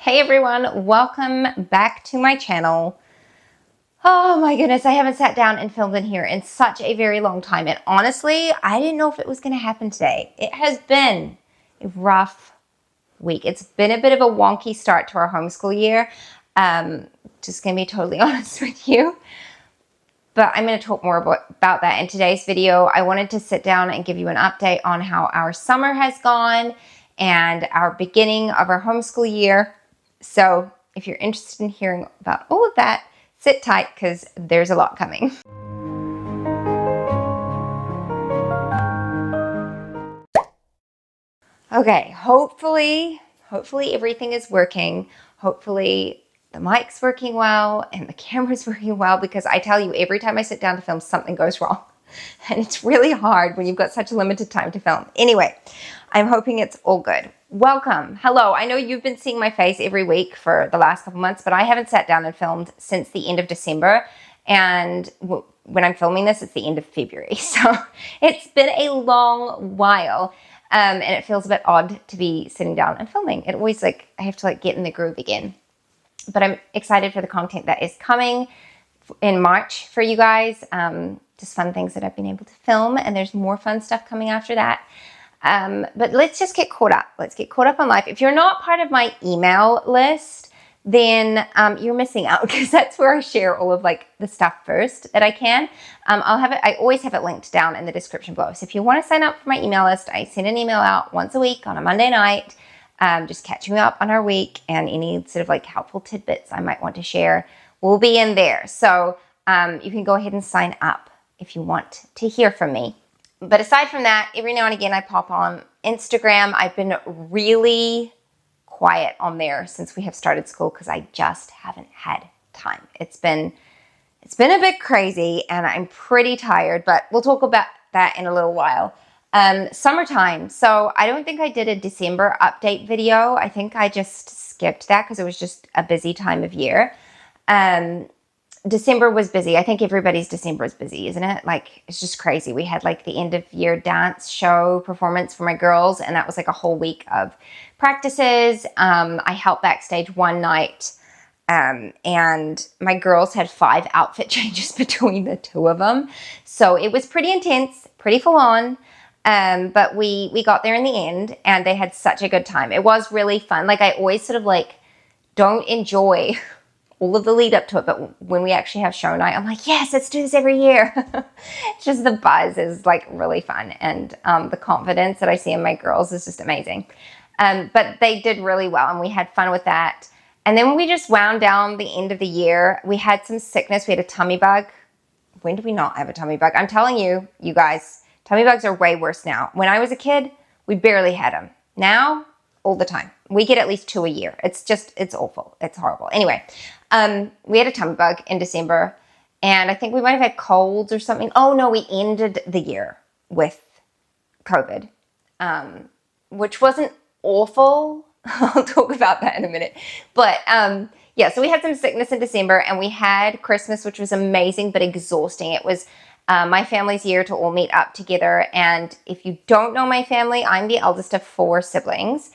Hey everyone, welcome back to my channel. Oh my goodness, I haven't sat down and filmed in here in such a very long time. And honestly, I didn't know if it was going to happen today. It has been a rough week. It's been a bit of a wonky start to our homeschool year. Just going to be totally honest with you. But I'm going to talk more about that in today's video. I wanted to sit down and give you an update on how our summer has gone and our beginning of our homeschool year. So if you're interested in hearing about all of that, sit tight because there's a lot coming. Okay, hopefully everything is working. Hopefully the mic's working well and the camera's working well, because I tell you, every time I sit down to film, something goes wrong. And it's really hard when you've got such a limited time to film. Anyway, I'm hoping it's all good. Welcome. Hello. I know you've been seeing my face every week for the last couple months, but I haven't sat down and filmed since the end of December. And when I'm filming this, it's the end of February. So it's been a long while. And it feels a bit odd to be sitting down and filming. It always I have to get in the groove again. But I'm excited for the content that is coming in March for you guys. Just fun things that I've been able to film, and there's more fun stuff coming after that. But let's just get caught up. Let's get caught up on life. If you're not part of my email list, then you're missing out, because that's where I share all of the stuff first that I can. I'll have it. I always have it linked down in the description below. So if you want to sign up for my email list, I send an email out once a week on a Monday night, just catching you up on our week, and any sort of helpful tidbits I might want to share will be in there. So you can go ahead and sign up if you want to hear from me. But aside from that, every now and again I pop on Instagram. I've been really quiet on there since we have started school because I just haven't had time. It's been a bit crazy and I'm pretty tired, but we'll talk about that in a little while. Summertime. So I don't think I did a December update video. I think I just skipped that because it was just a busy time of year. December was busy. I think everybody's December is busy, isn't it? It's just crazy. We had the end of year dance show performance for my girls, and that was a whole week of practices. I helped backstage one night, and my girls had 5 outfit changes between the two of them. So it was pretty intense, pretty full on. But we got there in the end, and they had such a good time. It was really fun. I always sort of don't enjoy all of the lead up to it, but when we actually have show night, I'm yes, let's do this every year. It's just the buzz is really fun, and the confidence that I see in my girls is just amazing. But they did really well, and we had fun with that. And then when we just wound down the end of the year, we had some sickness. We had a tummy bug. When did we not have a tummy bug? I'm telling you, you guys, tummy bugs are way worse now. When I was a kid, we barely had them. Now, all the time. We get at least 2 a year. It's awful. It's horrible. Anyway, we had a tummy bug in December, and I think we might have had colds or something. Oh no, we ended the year with COVID, which wasn't awful. I'll talk about that in a minute. But yeah, so we had some sickness in December, and we had Christmas, which was amazing but exhausting. It was my family's year to all meet up together. And if you don't know my family, I'm the eldest of 4 siblings.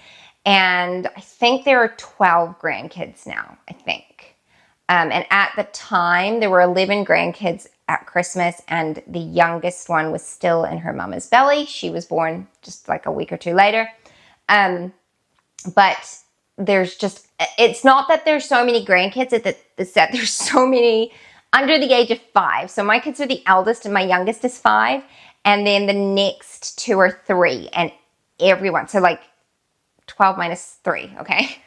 And I think there are 12 grandkids now, I think. And at the time, there were 11 grandkids at Christmas, and the youngest one was still in her mama's belly. She was born just a week or 2 later. But there's it's not that there's so many grandkids, it's that there's so many under the age of 5. So my kids are the eldest, and my youngest is 5. And then the next 2 are 3, and everyone. So 12 minus 3, okay?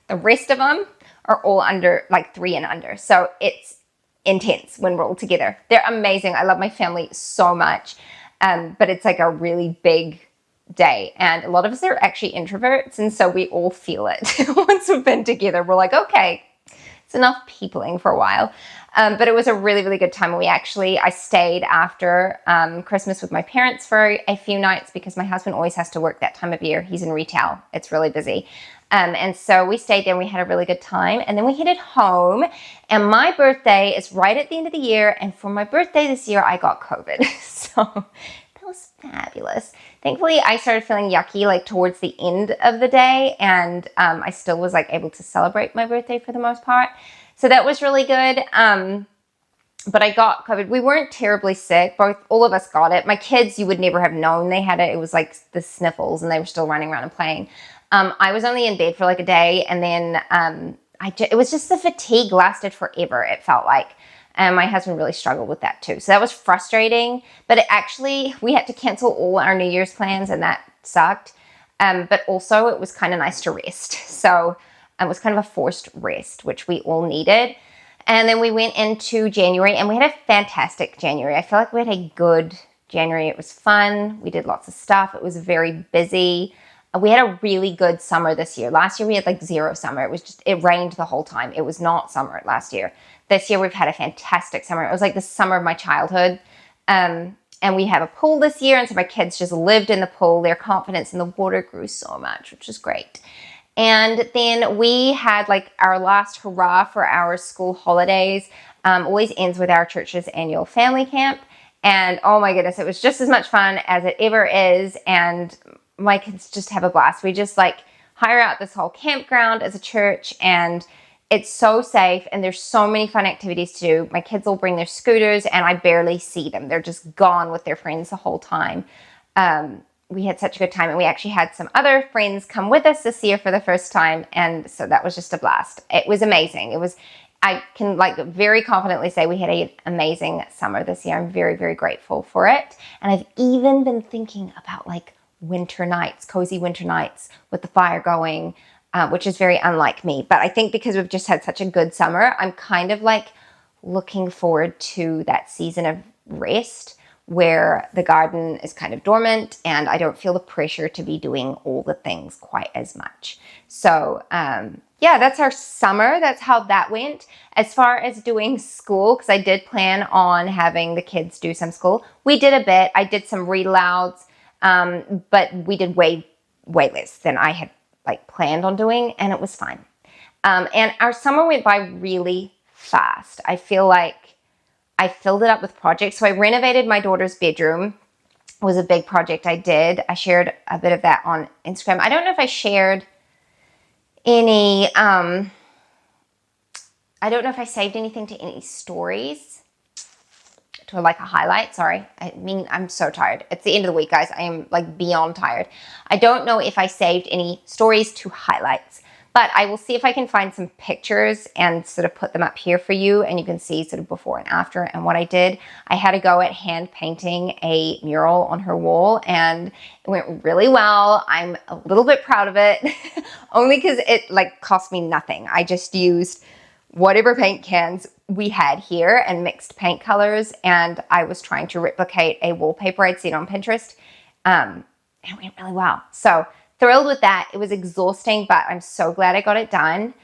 The rest of them are all under 3 and under. So it's intense when we're all together. They're amazing. I love my family so much. But it's a really big day. And a lot of us are actually introverts. And so we all feel it. Once we've been together, we're okay, it's enough peopling for a while. But it was a really, really good time. I stayed after Christmas with my parents for a few nights because my husband always has to work that time of year. He's in retail. It's really busy. And so we stayed there and we had a really good time. And then we headed home. And my birthday is right at the end of the year. And for my birthday this year, I got COVID. So That was fabulous. Thankfully, I started feeling yucky like towards the end of the day, and I still was like able to celebrate my birthday for the most part. So that was really good. But I got COVID. We weren't terribly sick. All of us got it. My kids, you would never have known they had it. It was like the sniffles, and they were still running around and playing. I was only in bed for like a day, and then it was just the fatigue lasted forever, it felt like. And my husband really struggled with that too. So that was frustrating. But we had to cancel all our New Year's plans, and that sucked. But also, it was kind of nice to rest. So it was kind of a forced rest, which we all needed. And then we went into January, and we had a fantastic January. I feel like we had a good January. It was fun. We did lots of stuff. It was very busy. We had a really good summer this year. Last year, we had like zero summer. It rained the whole time. It was not summer last year. This year, we've had a fantastic summer. It was like the summer of my childhood. And we have a pool this year, and so my kids just lived in the pool. Their confidence in the water grew so much, which is great. And then we had like our last hurrah for our school holidays. Always ends with our church's annual family camp. And oh my goodness, it was just as much fun as it ever is. And my kids just have a blast. We just like hire out this whole campground as a church, and it's so safe, and there's so many fun activities to do. My kids will bring their scooters, and I barely see them. They're just gone with their friends the whole time. We had such a good time, and we actually had some other friends come with us this year for the first time, and so that was just a blast. It was amazing. I can like very confidently say we had an amazing summer this year. I'm very, very grateful for it. And I've even been thinking about like winter nights, cozy winter nights with the fire going, which is very unlike me. But I think because we've just had such a good summer, I'm kind of like looking forward to that season of rest where the garden is kind of dormant and I don't feel the pressure to be doing all the things quite as much. So yeah, that's our summer. That's how that went. As far as doing school, because I did plan on having the kids do some school, we did a bit. I did some read alouds, but we did way less than I had like planned on doing, and it was fine. And our summer went by really fast. I feel like I filled it up with projects. So I renovated my daughter's bedroom. It was a big project I did. I shared a bit of that on Instagram. I don't know if I shared any, I don't know if I saved anything to any stories, to like a highlight. Sorry. I mean, I'm so tired. It's the end of the week, guys. I am like beyond tired. I don't know if I saved any stories to highlights, but I will see if I can find some pictures and sort of put them up here for you, and you can see sort of before and after and what I did. I had to go at hand painting a mural on her wall, and it went really well. I'm a little bit proud of it, only because it like cost me nothing. I just used whatever paint cans we had here and mixed paint colors, and I was trying to replicate a wallpaper I'd seen on Pinterest. And it went really well. So thrilled with that. It was exhausting, but I'm so glad I got it done.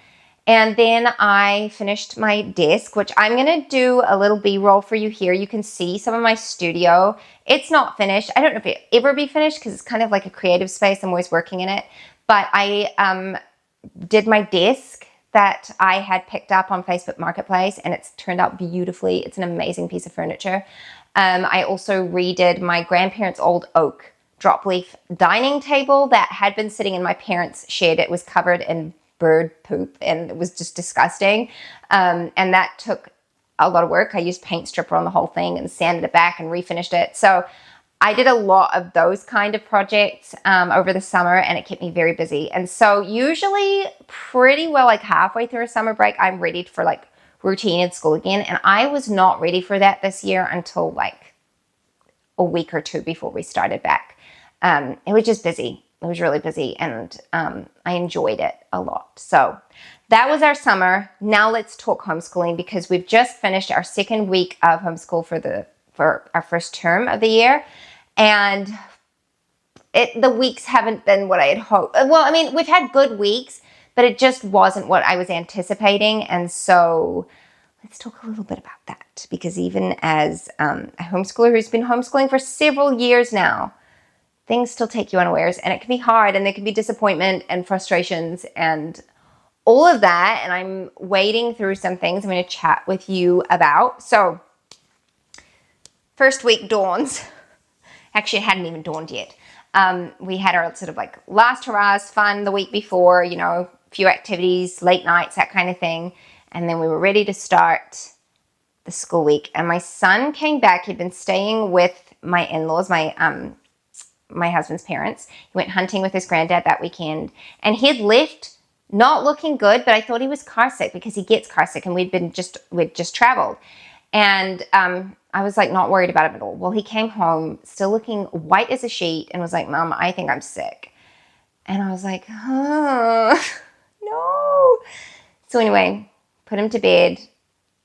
And then I finished my desk, which I'm going to do a little B-roll for you here. You can see some of my studio. It's not finished. I don't know if it'll ever be finished because it's kind of like a creative space. I'm always working in it. But I did my desk that I had picked up on Facebook Marketplace, and it's turned out beautifully. It's an amazing piece of furniture. I also redid my grandparents' old oak drop leaf dining table that had been sitting in my parents' shed. It was covered in bird poop and it was just disgusting. And that took a lot of work. I used paint stripper on the whole thing and sanded it back and refinished it. So I did a lot of those kind of projects over the summer, and it kept me very busy. And so usually pretty well like halfway through a summer break, I'm ready for like routine in school again. And I was not ready for that this year until like a week or two before we started back. It was just busy. It was really busy, and I enjoyed it a lot. So that was our summer. Now let's talk homeschooling, because we've just finished our second week of homeschool for our first term of the year. And the weeks haven't been what I had hoped. Well, I mean, we've had good weeks, but it just wasn't what I was anticipating. And so let's talk a little bit about that, because even as a homeschooler who's been homeschooling for several years now, things still take you unawares, and it can be hard, and there can be disappointment and frustrations and all of that. And I'm wading through some things I'm going to chat with you about. So first week dawns. Actually, it hadn't even dawned yet. We had our sort of like last hurrahs fun the week before, you know, a few activities, late nights, that kind of thing. And then we were ready to start the school week. And my son came back. He'd been staying with my in-laws, my husband's parents. He went hunting with his granddad that weekend. And he had left not looking good, but I thought he was car sick because he gets car sick, and we'd just traveled. And I was like not worried about him at all. Well, he came home still looking white as a sheet and was like, Mom, I think I'm sick. And I was like, oh, no. So anyway, put him to bed,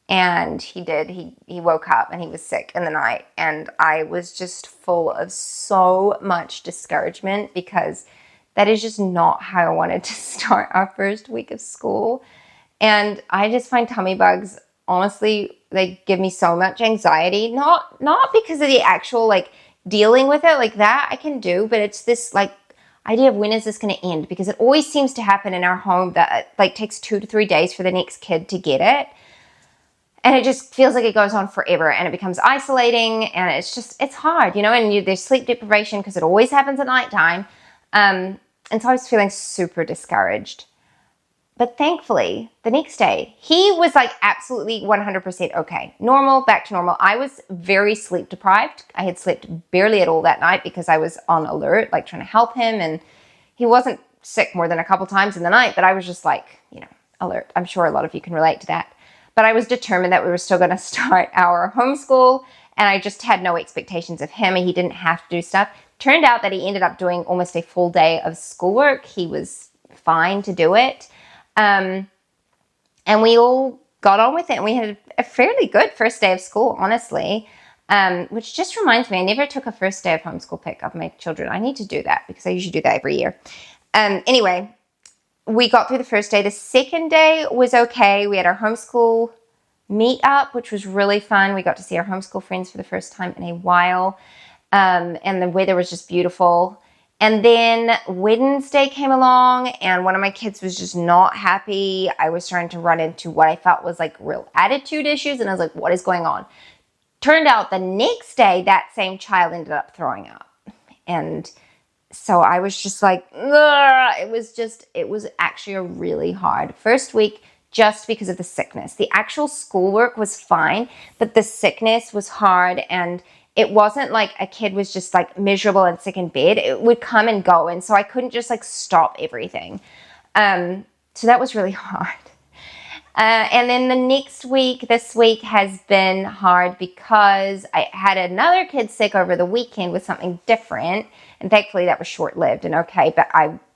and he did. He woke up and he was sick in the night. And I was just full of so much discouragement because that is just not how I wanted to start our first week of school. And I just find tummy bugs, honestly, they give me so much anxiety. Not because of the actual like dealing with it, like that I can do, but it's this like idea of when is this going to end? Because it always seems to happen in our home that it like takes 2 to 3 days for the next kid to get it. And it just feels like it goes on forever, and it becomes isolating, and it's hard, you know, and there's sleep deprivation because it always happens at nighttime. And so I was feeling super discouraged. But thankfully, the next day, he was like absolutely 100% okay. Normal, back to normal. I was very sleep deprived. I had slept barely at all that night because I was on alert, like trying to help him. And he wasn't sick more than a couple times in the night, but I was just like, you know, alert. I'm sure a lot of you can relate to that. But I was determined that we were still going to start our homeschool, and I just had no expectations of him. He didn't have to do stuff. Turned out that he ended up doing almost a full day of schoolwork. He was fine to do it. And we all got on with it, and we had a fairly good first day of school, honestly, which just reminds me, I never took a first day of homeschool pick of my children. I need to do that because I usually do that every year. Anyway, we got through the first day. The second day was okay. We had our homeschool meetup, which was really fun. We got to see our homeschool friends for the first time in a while, and the weather was just beautiful. And then Wednesday came along, and one of my kids was just not happy. I was starting to run into what I felt was like real attitude issues, and I was like, what is going on? Turned out the next day, that same child ended up throwing up. And so I was just like, ugh. It was actually a really hard first week just because of the sickness. The actual schoolwork was fine, but the sickness was hard, and it wasn't like a kid was just like miserable and sick in bed. It would come and go. And so I couldn't just like stop everything. So that was really hard. And then the next week, this week has been hard because I had another kid sick over the weekend with something different. And thankfully that was short-lived and okay. But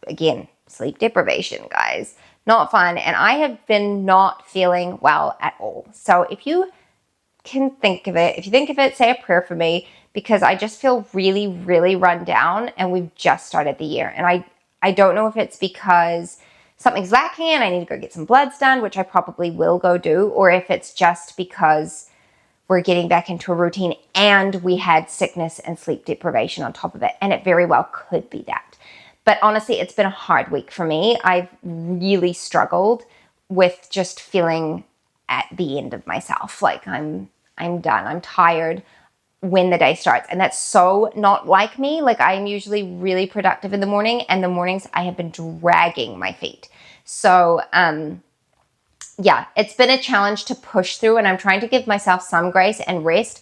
again, sleep deprivation, guys, not fun. And I have been not feeling well at all. So if you can think of it, say a prayer for me, because I just feel really, really run down, and we've just started the year. And I don't know if it's because something's lacking and I need to go get some bloods done, which I probably will go do, or if it's just because we're getting back into a routine and we had sickness and sleep deprivation on top of it. And it very well could be that. But honestly, it's been a hard week for me. I've really struggled with just feeling at the end of myself. Like I'm done. I'm tired when the day starts. And that's so not like me. Like I'm usually really productive in the morning, and the mornings I have been dragging my feet. So, yeah, it's been a challenge to push through, and I'm trying to give myself some grace and rest.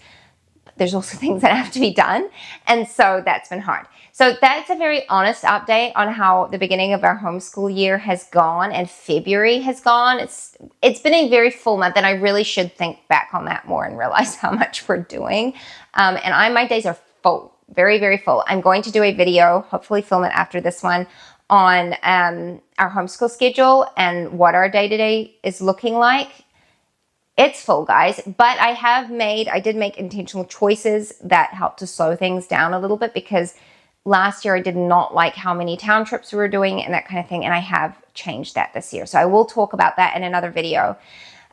There's also things that have to be done. And so that's been hard. So that's a very honest update on how the beginning of our homeschool year has gone and February has gone. It's been a very full month, and I really should think back on that more and realize how much we're doing. My days are full, very, very full. I'm going to do a video, hopefully film it after this one, on our homeschool schedule and what our day-to-day is looking like. It's full, guys, but I did make intentional choices that helped to slow things down a little bit, because last year I did not like how many town trips we were doing and that kind of thing, and I have changed that this year. So I will talk about that in another video.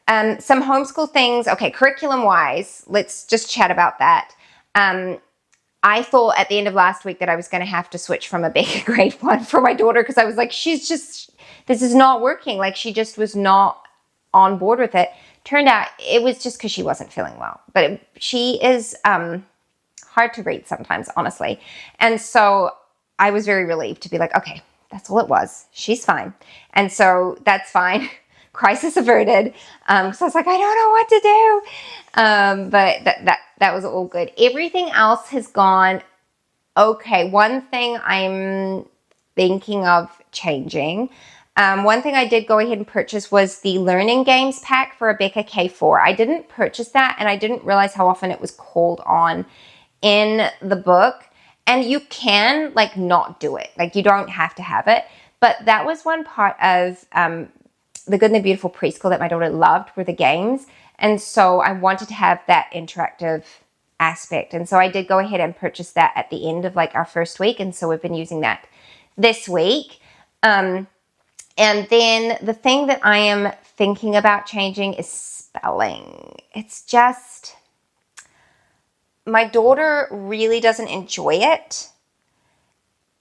Some homeschool things, okay, curriculum-wise, let's just chat about that. I thought at the end of last week that I was going to have to switch from a bigger grade 1 for my daughter, because I was like, this is not working. Like, she just was not on board with it. Turned out it was just because she wasn't feeling well. But she is hard to read sometimes, honestly. And so I was very relieved to be like, okay, that's all it was. She's fine. And so that's fine. Crisis averted. So I was like, I don't know what to do. But that was all good. Everything else has gone okay. One thing I'm thinking of changing. One thing I did go ahead and purchase was the Learning Games pack for Rebecca K4. I didn't purchase that, and I didn't realize how often it was called on in the book. And you can, like, not do it. Like, you don't have to have it. But that was one part of The Good and the Beautiful Preschool that my daughter loved, were the games. And so I wanted to have that interactive aspect. And so I did go ahead and purchase that at the end of, like, our first week. And so we've been using that this week. And then the thing that I am thinking about changing is spelling. It's just, my daughter really doesn't enjoy it.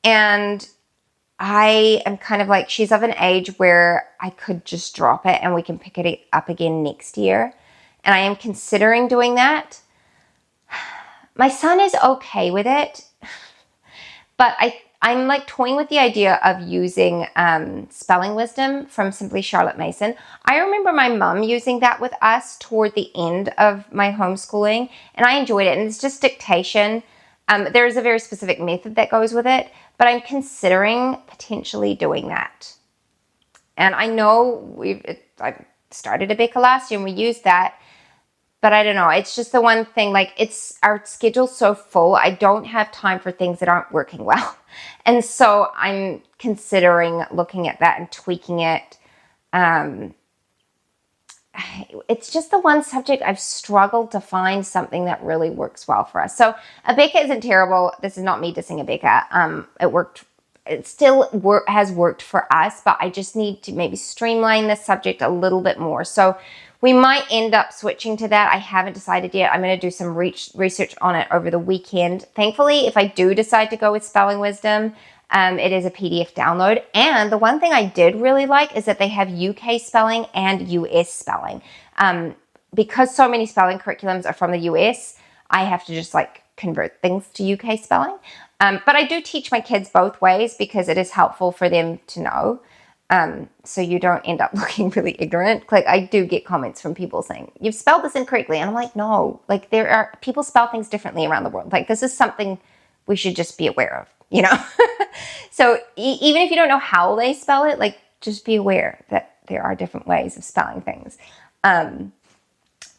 And I am kind of like, she's of an age where I could just drop it and we can pick it up again next year. And I am considering doing that. My son is okay with it, but I'm like toying with the idea of using Spelling Wisdom from Simply Charlotte Mason. I remember my mom using that with us toward the end of my homeschooling, and I enjoyed it. And it's just dictation. There is a very specific method that goes with it, but I'm considering potentially doing that. And I know I started Rebecca last year and we used that, but I don't know. It's just the one thing, like, it's our schedule's so full. I don't have time for things that aren't working well. And so I'm considering looking at that and tweaking it. It's just the one subject I've struggled to find something that really works well for us. So Rebecca isn't terrible. This is not me dissing Rebecca. It worked. It still has worked for us, but I just need to maybe streamline this subject a little bit more. So we might end up switching to that. I haven't decided yet. I'm going to do some research on it over the weekend. Thankfully, if I do decide to go with Spelling Wisdom, it is a PDF download. And the one thing I did really like is that they have UK spelling and US spelling. Because so many spelling curriculums are from the US, I have to just like convert things to UK spelling. But I do teach my kids both ways because it is helpful for them to know. So you don't end up looking really ignorant. Like, I do get comments from people saying, you've spelled this incorrectly. And I'm like, no, like, there are people spell things differently around the world. Like, this is something we should just be aware of, you know? So even if you don't know how they spell it, like, just be aware that there are different ways of spelling things.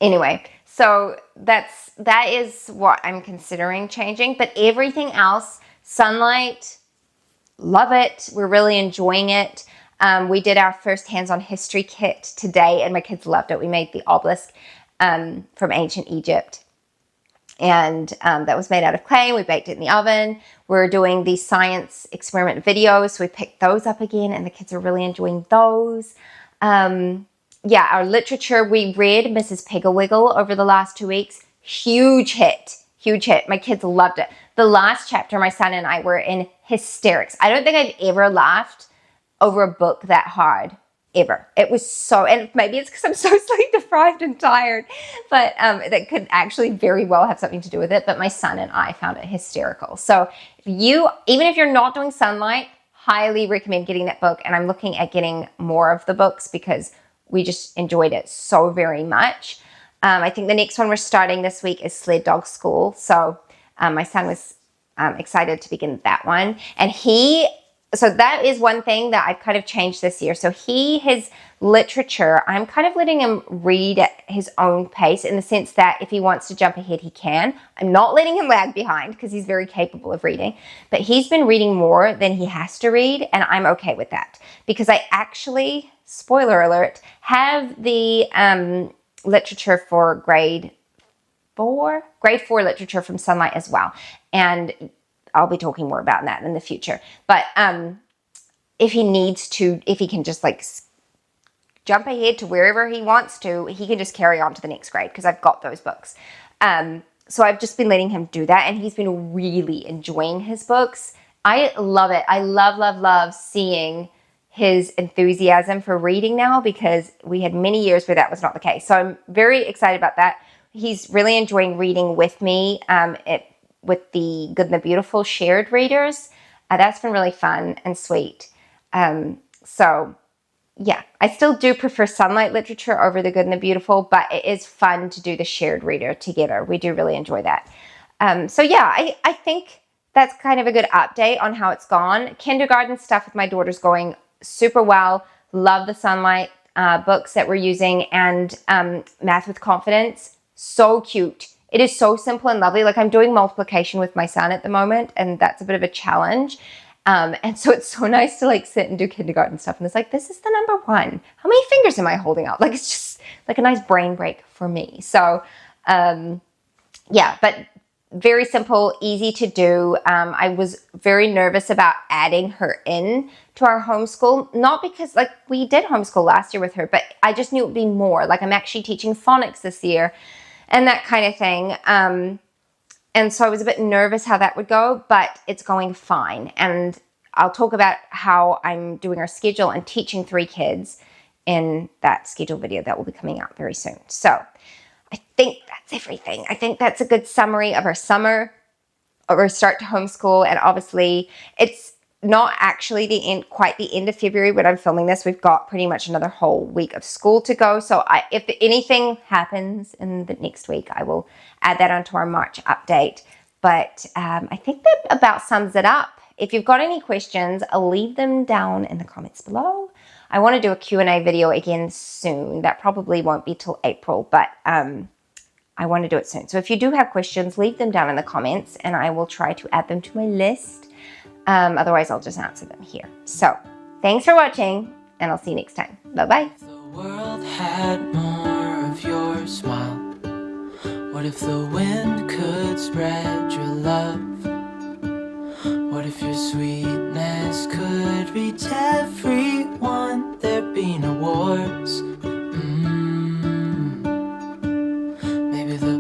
Anyway, so that is what I'm considering changing. But everything else, Sunlight, love it. We're really enjoying it. We did our first hands-on history kit today, and my kids loved it. We made the obelisk from ancient Egypt, and that was made out of clay. We baked it in the oven. We're doing the science experiment videos, so we picked those up again, and the kids are really enjoying those. Yeah, our literature, we read Mrs. Pigglewiggle over the last 2 weeks. Huge hit. My kids loved it. The last chapter, my son and I were in hysterics. I don't think I've ever laughed over a book that hard, ever. It was so, and maybe it's because I'm so sleep deprived and tired, but that could actually very well have something to do with it. But my son and I found it hysterical. So even if you're not doing Sunlight, highly recommend getting that book. And I'm looking at getting more of the books because we just enjoyed it so very much. I think the next one we're starting this week is Sled Dog School. So my son was excited to begin that one. And so that is one thing that I've kind of changed this year. So his literature, I'm kind of letting him read at his own pace in the sense that if he wants to jump ahead, he can. I'm not letting him lag behind because he's very capable of reading. But he's been reading more than he has to read, and I'm okay with that. Because I actually, spoiler alert, have the literature for grade 4 literature from Sunlight as well. And I'll be talking more about that in the future. But if he can just like jump ahead to wherever he wants to, he can just carry on to the next grade because I've got those books. So I've just been letting him do that, and he's been really enjoying his books. I love it. I love seeing his enthusiasm for reading now because we had many years where that was not the case. So I'm very excited about that. He's really enjoying reading with me. with the Good and the Beautiful shared readers. That's been really fun and sweet. So yeah, I still do prefer Sunlight Literature over the Good and the Beautiful, but it is fun to do the shared reader together. We do really enjoy that. So yeah, I think that's kind of a good update on how it's gone. Kindergarten stuff with my daughter's going super well. Love the Sunlight books that we're using, and Math with Confidence. So cute. It is so simple and lovely. Like, I'm doing multiplication with my son at the moment, and that's a bit of a challenge. And so it's so nice to like sit and do kindergarten stuff. And it's like, this is the number one. How many fingers am I holding out? Like, it's just like a nice brain break for me. So, yeah, but very simple, easy to do. I was very nervous about adding her in to our homeschool, not because like we did homeschool last year with her, but I just knew it would be more. Like, I'm actually teaching phonics this year and that kind of thing. And so I was a bit nervous how that would go, but it's going fine. And I'll talk about how I'm doing our schedule and teaching 3 kids in that schedule video that will be coming out very soon. So I think that's everything. I think that's a good summary of our summer, of our start to homeschool. And obviously it's not actually quite the end of February when I'm filming this. We've got pretty much another whole week of school to go. So if anything happens in the next week, I will add that onto our March update. But I think that about sums it up. If you've got any questions, I'll leave them down in the comments below. I want to do a Q&A video again soon. That probably won't be till April, but I want to do it soon. So if you do have questions, leave them down in the comments and I will try to add them to my list. Otherwise, I'll just answer them here. So thanks for watching, and I'll see you next time. Bye-bye. The world had more of your smile. What if the wind could spread your love? What if your sweetness could reach everyone? There'd be no war.